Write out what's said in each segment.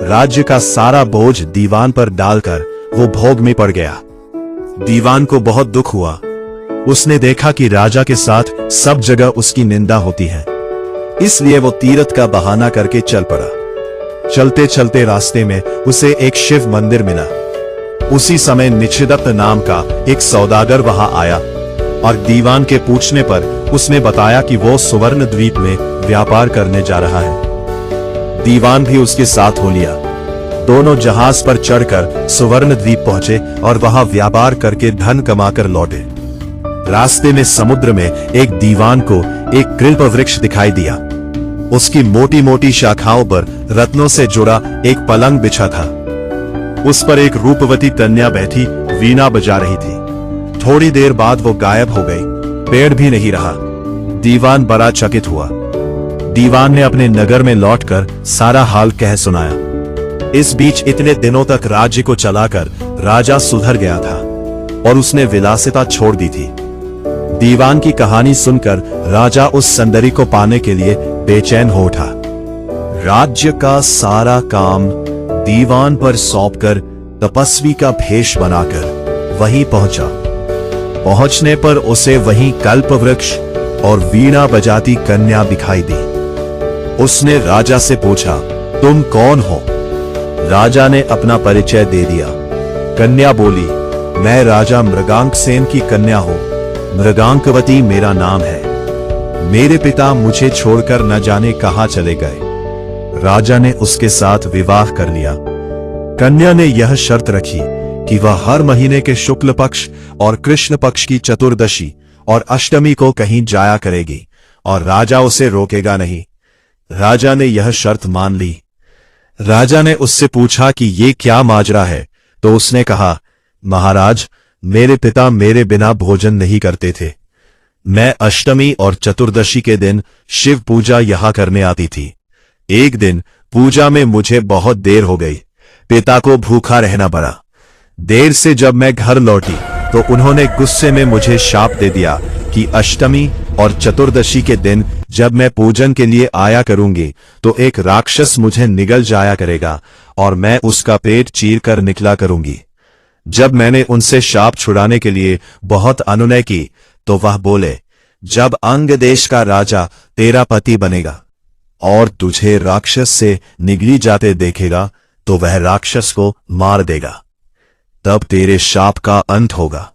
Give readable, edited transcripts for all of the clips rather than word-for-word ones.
राज्य का सारा बोझ दीवान पर डालकर वो भोग में पड़ गया। दीवान को बहुत दुख हुआ। उसने देखा कि राजा के साथ सब जगह उसकी निंदा होती है, इसलिए वो तीर्थ का बहाना करके चल पड़ा। चलते चलते रास्ते में उसे एक शिव मंदिर मिला। उसी समय निचिदत्त नाम का एक सौदागर वहां आया और दीवान के पूछने पर उसने बताया कि वो सुवर्ण द्वीप में व्यापार करने जा रहा है। दीवान भी उसके साथ हो लिया। दोनों जहाज पर चढ़कर सुवर्ण द्वीप पहुंचे और वहां व्यापार करके धन कमाकर लौटे। रास्ते में समुद्र में एक दीवान को एक कृल्प वृक्ष दिखाई दिया। उसकी मोटी मोटी शाखाओं पर रत्नों से जुड़ा एक पलंग बिछा था। उस पर एक रूपवती कन्या बैठी वीणा बजा रही थी। थोड़ी देर बाद वो गायब हो गई, पेड़ भी नहीं रहा। दीवान बड़ा चकित हुआ। दीवान ने अपने नगर में लौटकर सारा हाल कह सुनाया। इस बीच इतने दिनों तक राज्य को चलाकर राजा सुधर गया था और उसने विलासिता छोड़ दी थी। दीवान की कहानी सुनकर राजा उस सुंदरी को पाने के लिए बेचैन हो उठा। राज्य का सारा काम दीवान पर सौंपकर तपस्वी का भेष बनाकर वहीं पहुंचा। पहुंचने पर उसे वहीं कल्प वृक्ष और वीणा बजाती कन्या दिखाई दी। उसने राजा से पूछा, तुम कौन हो? राजा ने अपना परिचय दे दिया। कन्या बोली, मैं राजा मृगांकसेन की कन्या हूं। मृगांकवती मेरा नाम है। मेरे पिता मुझे छोड़कर न जाने कहां चले गए। राजा ने उसके साथ विवाह कर लिया। कन्या ने यह शर्त रखी कि वह हर महीने के शुक्ल पक्ष और कृष्ण पक्ष की चतुर्दशी और अष्टमी को कहीं जाया करेगी और राजा उसे रोकेगा नहीं। राजा ने यह शर्त मान ली। राजा ने उससे पूछा कि ये क्या माजरा है, तो उसने कहा, महाराज, मेरे पिता मेरे बिना भोजन नहीं करते थे। मैं अष्टमी और चतुर्दशी के दिन शिव पूजा यहां करने आती थी। एक दिन पूजा में मुझे बहुत देर हो गई। पिता को भूखा रहना पड़ा। देर से जब मैं घर लौटी तो उन्होंने गुस्से में मुझे शाप दे दिया कि अष्टमी और चतुर्दशी के दिन जब मैं पूजन के लिए आया करूंगी तो एक राक्षस मुझे निगल जाया करेगा और मैं उसका पेट चीर कर निकला करूंगी। जब मैंने उनसे शाप छुड़ाने के लिए बहुत अनुनय की तो वह बोले, जब अंग देश का राजा तेरा पति बनेगा और तुझे राक्षस से निगली जाते देखेगा तो वह राक्षस को मार देगा, तब तेरे शाप का अंत होगा।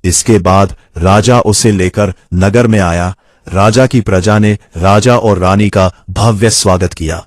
इसके बाद राजा उसे लेकर नगर में आया। राजा की प्रजा ने राजा और रानी का भव्य स्वागत किया।